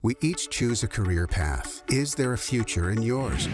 We each choose a career path. Is there a future in yours?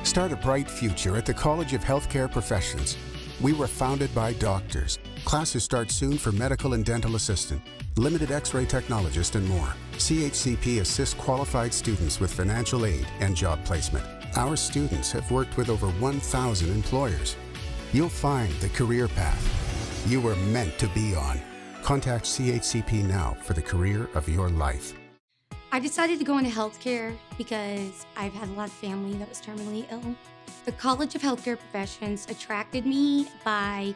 Start a bright future at the College of Healthcare Professions. We were founded by doctors. Classes start soon for medical and dental assistant, limited X-ray technologist, and more. CHCP assists qualified students with financial aid and job placement. Our students have worked with over 1,000 employers. You'll find the career path you were meant to be on. Contact CHCP now for the career of your life. I decided to go into healthcare because I've had a lot of family that was terminally ill. The College of Healthcare Professions attracted me by,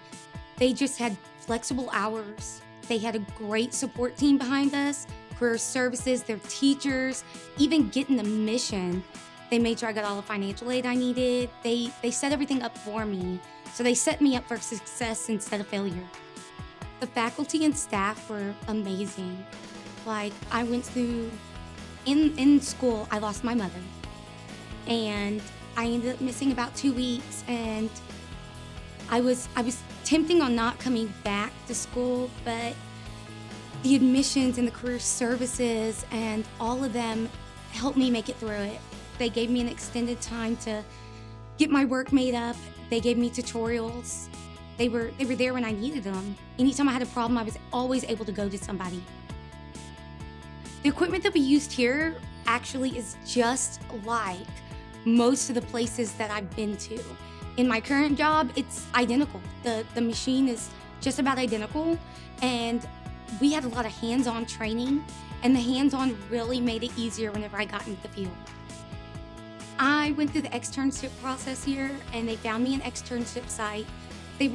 they just had flexible hours. They had a great support team behind us, career services, their teachers, even getting the mission. They made sure I got all the financial aid I needed. They set everything up for me. So they set me up for success instead of failure. The faculty and staff were amazing. Like, I went through, in school, I lost my mother. And I ended up missing about 2 weeks, and I was tempting on not coming back to school, but the admissions and the career services and all of them helped me make it through it. They gave me an extended time to get my work made up. They gave me tutorials. They were there when I needed them. Anytime I had a problem, I was always able to go to somebody. The equipment that we used here actually is just like most of the places that I've been to. In my current job, it's identical. The machine is just about identical, and we had a lot of hands-on training, and the hands-on really made it easier whenever I got into the field. I went through the externship process here, and they found me an externship site. The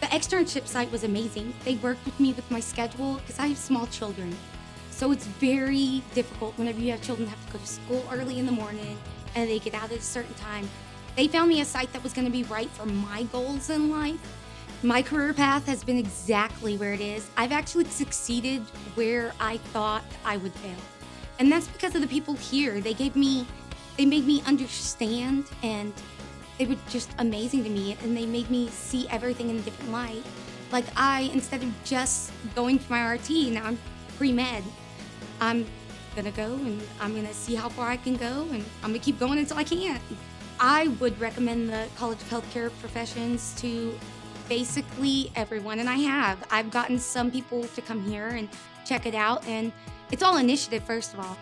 externship site was amazing. They worked with me with my schedule because I have small children. So it's very difficult whenever you have children that have to go to school early in the morning and they get out at a certain time. They found me a site that was going to be right for my goals in life. My career path has been exactly where it is. I've actually succeeded where I thought I would fail. And that's because of the people here. They made me understand, and they were just amazing to me, and they made me see everything in a different light. Like, instead of just going for my RT, now I'm pre-med. I'm gonna go and I'm gonna see how far I can go, and I'm gonna keep going until I can't. I would recommend the College of Healthcare Professions to basically everyone, and I have. I've gotten some people to come here and check it out, and it's all initiative, first of all.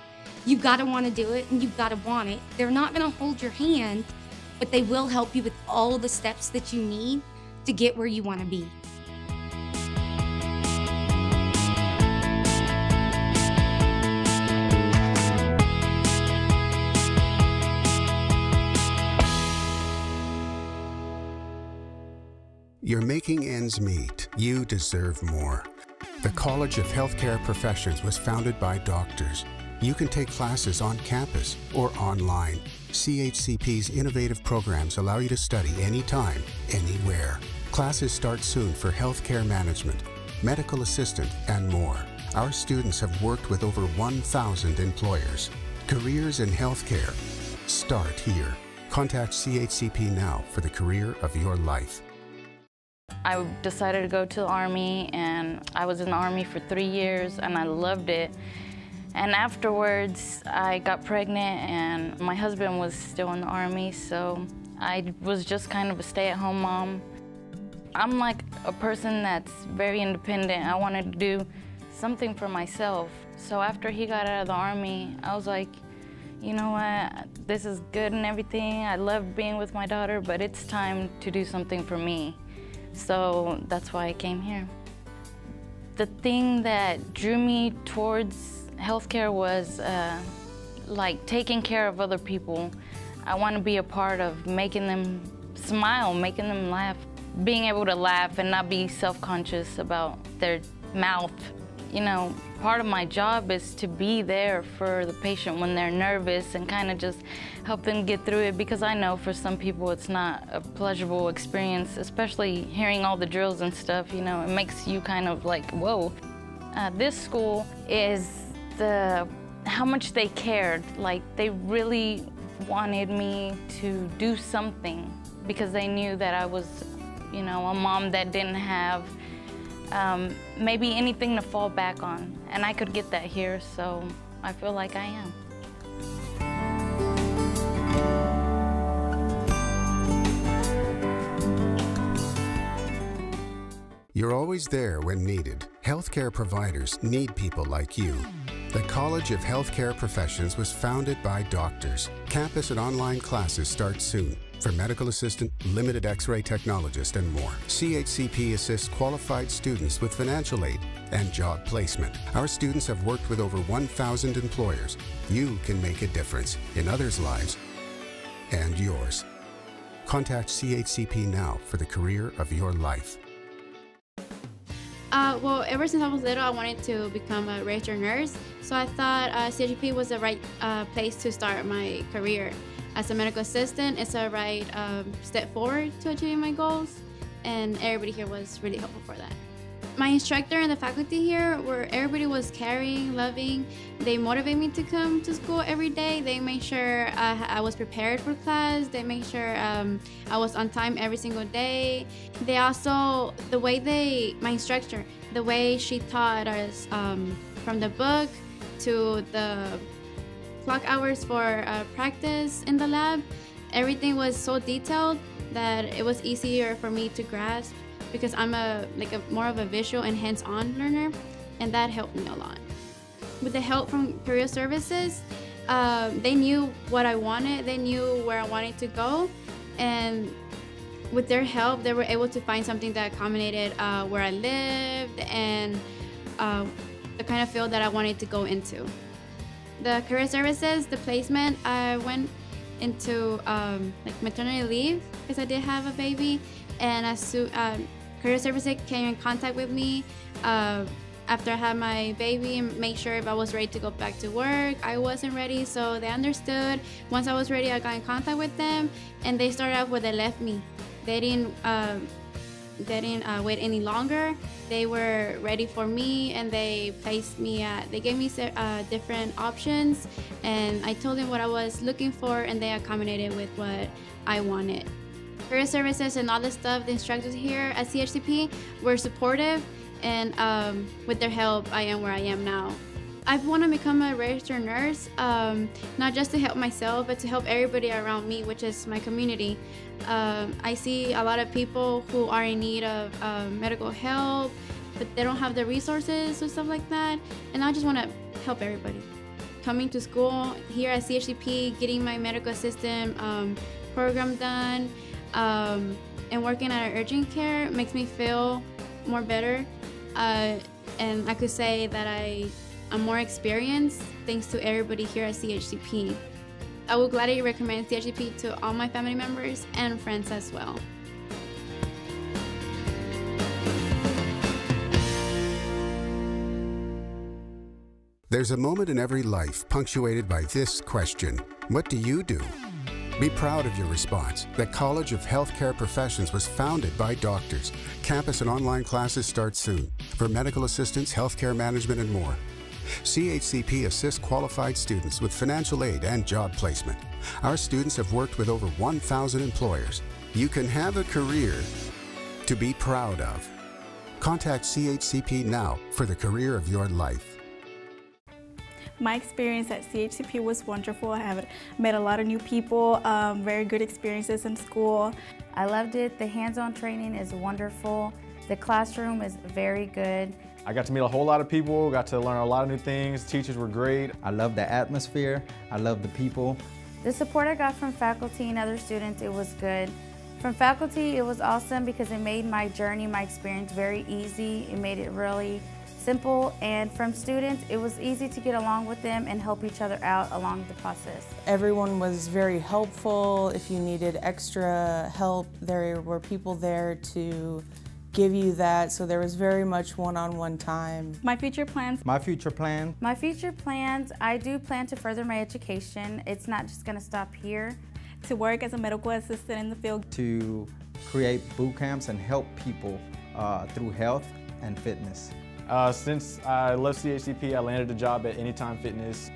You've gotta wanna do it, and you've gotta want it. They're not gonna hold your hand, but they will help you with all the steps that you need to get where you wanna be. You're making ends meet. You deserve more. The College of Healthcare Professions was founded by doctors. You can take classes on campus or online. CHCP's innovative programs allow you to study anytime, anywhere. Classes start soon for healthcare management, medical assistant, and more. Our students have worked with over 1,000 employers. Careers in healthcare start here. Contact CHCP now for the career of your life. I decided to go to the Army, and I was in the Army for 3 years, and I loved it. And afterwards, I got pregnant, and my husband was still in the Army, so I was just kind of a stay-at-home mom. I'm like a person that's very independent. I wanted to do something for myself. So after he got out of the Army, I was like, you know what, this is good and everything. I love being with my daughter, but it's time to do something for me. So that's why I came here. The thing that drew me towards healthcare was like taking care of other people. I want to be a part of making them smile, making them laugh, being able to laugh and not be self-conscious about their mouth. You know, part of my job is to be there for the patient when they're nervous and kind of just help them get through it, because I know for some people it's not a pleasurable experience, especially hearing all the drills and stuff. You know, it makes you kind of like, whoa. This school is how much they cared. Like, they really wanted me to do something because they knew that I was, you know, a mom that didn't have maybe anything to fall back on. And I could get that here, so I feel like I am. You're always there when needed. Healthcare providers need people like you. The College of Healthcare Professions was founded by doctors. Campus and online classes start soon. For medical assistant, limited X-ray technologist, and more. CHCP assists qualified students with financial aid and job placement. Our students have worked with over 1,000 employers. You can make a difference in others' lives and yours. Contact CHCP now for the career of your life. Well, ever since I was little, I wanted to become a registered nurse. So I thought CHCP was the right place to start my career. As a medical assistant, it's a right step forward to achieving my goals, and everybody here was really helpful for that. My instructor and the faculty here, where everybody was caring, loving. They motivate me to come to school every day. They made sure I was prepared for class. They made sure I was on time every single day. They also, my instructor, the way she taught us from the book to the clock hours for practice in the lab, everything was so detailed that it was easier for me to grasp, because I'm more of a visual and hands-on learner, and that helped me a lot. With the help from Career Services, they knew what I wanted, they knew where I wanted to go, and with their help, they were able to find something that accommodated where I lived and the kind of field that I wanted to go into. The Career Services, the placement, I went into maternity leave because I did have a baby, and Career Services came in contact with me after I had my baby and made sure if I was ready to go back to work. I wasn't ready, so they understood. Once I was ready, I got in contact with them, and they started off where they left me. They didn't wait any longer. They were ready for me, and they placed me they gave me different options, and I told them what I was looking for, and they accommodated with what I wanted. Career Services and all the stuff, the instructors here at CHCP were supportive, and with their help, I am where I am now. I want to become a registered nurse, not just to help myself, but to help everybody around me, which is my community. I see a lot of people who are in need of medical help, but they don't have the resources or stuff like that, and I just want to help everybody. Coming to school here at CHCP, getting my medical assistant program done, and working at urgent care makes me feel more better, and I could say that I'm more experienced thanks to everybody here at CHCP. I would gladly recommend CHCP to all my family members and friends as well. There's a moment in every life punctuated by this question: what do you do? Be proud of your response. The College of Healthcare Professions was founded by doctors. Campus and online classes start soon. For medical assistants, healthcare management, and more. CHCP assists qualified students with financial aid and job placement. Our students have worked with over 1,000 employers. You can have a career to be proud of. Contact CHCP now for the career of your life. My experience at CHCP was wonderful. I have met a lot of new people, very good experiences in school. I loved it. The hands-on training is wonderful. The classroom is very good. I got to meet a whole lot of people, got to learn a lot of new things. Teachers were great. I love the atmosphere. I love the people. The support I got from faculty and other students, it was good. From faculty, it was awesome because it made my journey, my experience very easy. It made it really simple, and from students, it was easy to get along with them and help each other out along the process. Everyone was very helpful. If you needed extra help, there were people there to give you that, so there was very much one-on-one time. My future plans? My future plan? My future plans, I do plan to further my education. It's not just going to stop here. To work as a medical assistant in the field. To create boot camps and help people through health and fitness. Since I left CHCP, I landed a job at Anytime Fitness.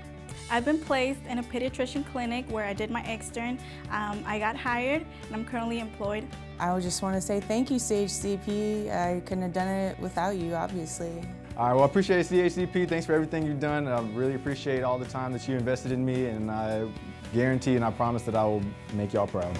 I've been placed in a pediatrician clinic where I did my extern. I got hired and I'm currently employed. I would just want to say thank you, CHCP. I couldn't have done it without you, obviously. All right, well, I appreciate CHCP. Thanks for everything you've done. I really appreciate all the time that you invested in me, and I guarantee and I promise that I will make y'all proud.